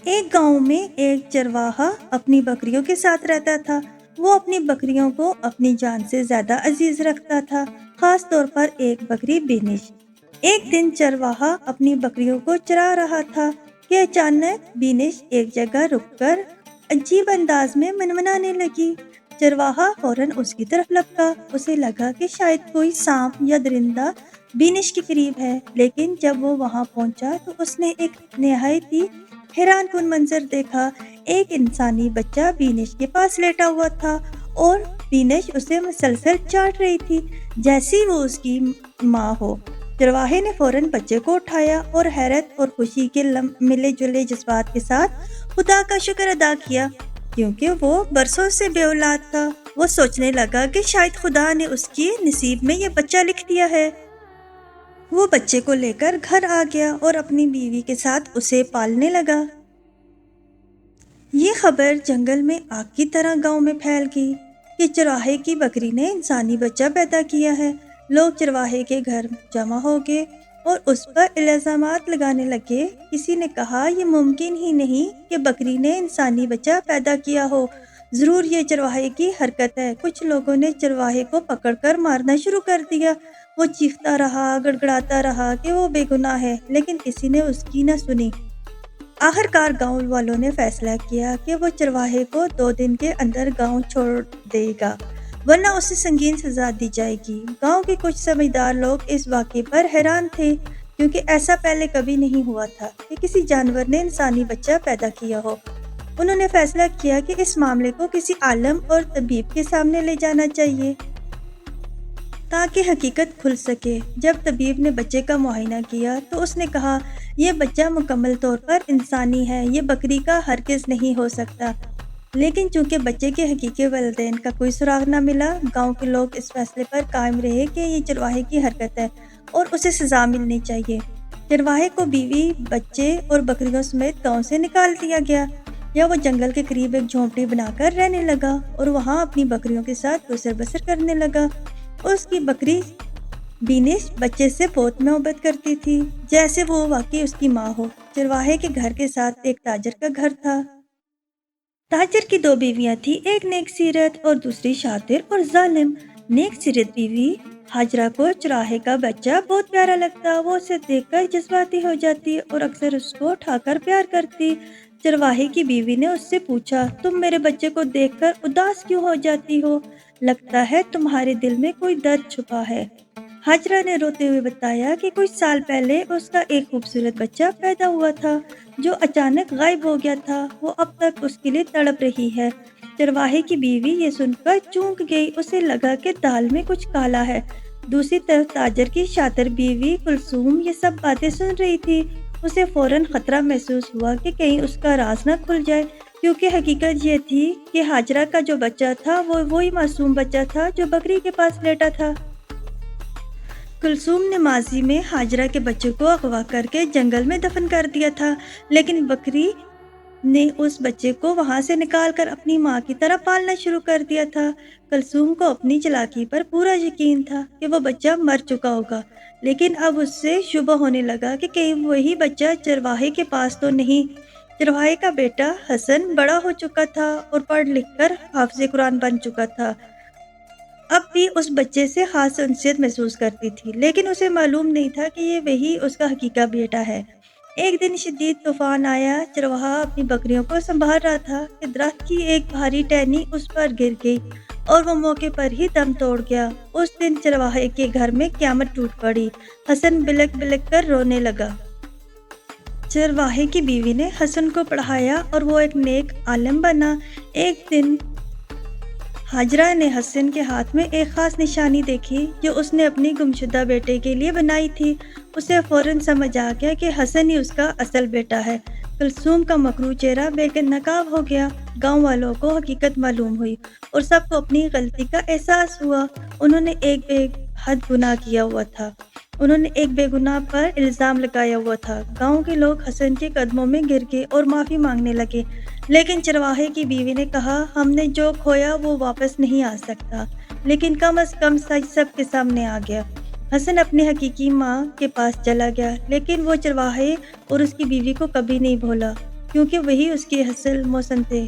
ایک گاؤں میں ایک چرواہا اپنی بکریوں کے ساتھ رہتا تھا۔ وہ اپنی بکریوں کو اپنی جان سے زیادہ عزیز رکھتا تھا، خاص طور پر ایک بکری بینش۔ ایک دن چرواہا اپنی بکریوں کو چرا رہا تھا کہ اچانک بینش ایک جگہ رک کر عجیب انداز میں منمنانے لگی۔ چرواہا فوراً اس کی طرف لپکا۔ اسے لگا کہ شاید کوئی سانپ یا درندہ بینش کے قریب ہے، لیکن جب وہ وہاں پہنچا تو اس نے ایک نہایت ہی حیران کن منظر دیکھا۔ ایک انسانی بچہ بینش کے پاس لیٹا ہوا تھا اور بینش اسے مسلسل چاٹ رہی تھی جیسی وہ اس کی ماں ہو۔ چرواہے نے فوراً بچے کو اٹھایا اور حیرت اور خوشی کے ملے جلے جذبات کے ساتھ خدا کا شکر ادا کیا، کیونکہ وہ برسوں سے بے اولاد تھا۔ وہ سوچنے لگا کہ شاید خدا نے اس کی نصیب میں یہ بچہ لکھ دیا ہے۔ وہ بچے کو لے کر گھر آ گیا اور اپنی بیوی کے ساتھ اسے پالنے لگا۔ یہ خبر جنگل میں آگ کی طرح گاؤں میں پھیل گئی کہ چرواہے کی بکری نے انسانی بچہ پیدا کیا ہے۔ لوگ چرواہے کے گھر جمع ہو گئے اور اس پر الزامات لگانے لگے۔ کسی نے کہا یہ ممکن ہی نہیں کہ بکری نے انسانی بچہ پیدا کیا ہو، ضرور یہ چرواہے کی حرکت ہے۔ کچھ لوگوں نے چرواہے کو پکڑ کر مارنا شروع کر دیا۔ وہ چیختا رہا، گڑگڑاتا رہا کہ وہ بے گناہ ہے، لیکن کسی نے اس کی نہ سنی۔ آخرکار گاؤں والوں نے فیصلہ کیا کہ وہ چرواہے کو 2 دن کے اندر گاؤں چھوڑ دے گا، ورنہ اسے سنگین سزا دی جائے گی۔ گاؤں کے کچھ سمجھدار لوگ اس واقعے پر حیران تھے، کیونکہ ایسا پہلے کبھی نہیں ہوا تھا کہ کسی جانور نے انسانی بچہ پیدا کیا ہو۔ انہوں نے فیصلہ کیا کہ اس معاملے کو کسی عالم اور طبیب کے سامنے لے جانا چاہیے تاکہ حقیقت کھل سکے۔ جب طبیب نے بچے کا معائنہ کیا تو اس نے کہا یہ بچہ مکمل طور پر انسانی ہے، یہ بکری کا ہرگز نہیں ہو سکتا۔ لیکن چونکہ بچے کے حقیقی والدین کا کوئی سراغ نہ ملا، گاؤں کے لوگ اس فیصلے پر قائم رہے کہ یہ چرواہے کی حرکت ہے اور اسے سزا ملنی چاہیے۔ چرواہے کو بیوی، بچے اور بکریوں سمیت گاؤں سے نکال دیا گیا، یا وہ جنگل کے قریب ایک جھونپڑی بنا کر رہنے لگا اور وہاں اپنی بکریوں کے ساتھ گزر بسر کرنے لگا۔ اس کی بکری بینش بچے سے بہت محبت کرتی تھی، جیسے وہ واقعی اس کی ماں ہو۔ چرواہے کے گھر کے ساتھ ایک تاجر کا گھر تھا۔ تاجر کی 2 بیویاں تھیں، ایک نیک سیرت اور دوسری شاطر اور ظالم۔ نیک سیرت بیوی ہاجرہ کو چرواہے کا بچہ بہت پیارا لگتا۔ وہ اسے دیکھ کر جذباتی ہو جاتی اور اکثر اس کو اٹھا کر پیار کرتی۔ چرواہے کی بیوی نے اس سے پوچھا، تم میرے بچے کو دیکھ کر اداس کیوں ہو جاتی ہو؟ لگتا ہے تمہارے دل میں کوئی درد چھپا ہے۔ ہاجرہ نے روتے ہوئے بتایا کہ کچھ سال پہلے اس کا ایک خوبصورت بچہ پیدا ہوا تھا جو اچانک غائب ہو گیا تھا۔ وہ اب تک اس کے لیے تڑپ رہی ہے۔ چرواہے کی بیوی یہ سن کر چونک گئی، اسے لگا کہ دال میں کچھ کالا ہے۔ دوسری طرف تاجر کی شاطر بیوی کلثوم یہ سب باتیں سن رہی تھی۔ اسے فوراً خطرہ محسوس ہوا کہ کہیں اس کا راز نہ کھل جائے، کیونکہ حقیقت یہ تھی کہ ہاجرہ کا جو بچہ تھا وہ وہی معصوم بچہ تھا جو بکری کے پاس لیٹا تھا۔ کلثوم نے ماضی میں ہاجرہ کے بچے کو اغوا کر کے جنگل میں دفن کر دیا تھا، لیکن بکری نے اس بچے کو وہاں سے نکال کر اپنی ماں کی طرح پالنا شروع کر دیا تھا۔ کلثوم کو اپنی چالاکی پر پورا یقین تھا کہ وہ بچہ مر چکا ہوگا، لیکن اب اس سے شبہ ہونے لگا کہ کہیں وہی بچہ چرواہے کے پاس تو نہیں۔ چرواہے کا بیٹا حسن بڑا ہو چکا تھا اور پڑھ لکھ کر حافظ قرآن بن چکا تھا۔ اب بھی اس بچے سے خاص انسیت محسوس کرتی تھی، لیکن اسے معلوم نہیں تھا کہ یہ وہی اس کا حقیقی بیٹا ہے۔ ایک دن شدید طوفان آیا۔ چرواہا اپنی بکریوں کو سنبھال رہا تھا کہ درخت کی ایک بھاری ٹہنی اس پر گر گئی اور وہ موقع پر ہی دم توڑ گیا۔ اس دن چرواہے کے گھر میں قیامت ٹوٹ پڑی۔ حسن بلک بلک کر رونے لگا۔ چرواہے کی بیوی نے حسن کو پڑھایا اور وہ ایک نیک عالم بنا۔ ایک دن ہاجرہ نے حسن کے ہاتھ میں ایک خاص نشانی دیکھی جو اس نے اپنی گمشدہ بیٹے کے لیے بنائی تھی۔ اسے فوراً سمجھ آ گیا کہ حسن ہی اس کا اصل بیٹا ہے۔ کلثوم کا مکروہ چہرہ بے نقاب ہو گیا۔ گاؤں والوں کو حقیقت معلوم ہوئی اور سب کو اپنی غلطی کا احساس ہوا۔ انہوں نے ایک بے حد گناہ کیا ہوا تھا۔ انہوں نے ایک بے گناہ پر الزام لگایا ہوا تھا۔ گاؤں کے لوگ حسن کے قدموں میں گر گئے اور معافی مانگنے لگے، لیکن چرواہے کی بیوی نے کہا، ہم نے جو کھویا وہ واپس نہیں آ سکتا، لیکن کم از کم سچ سب کے سامنے آ گیا۔ حسن اپنی حقیقی ماں کے پاس چلا گیا، لیکن وہ چرواہے اور اس کی بیوی کو کبھی نہیں بھولا۔ کیونکہ وہی اس کے حاصل موسم تھے۔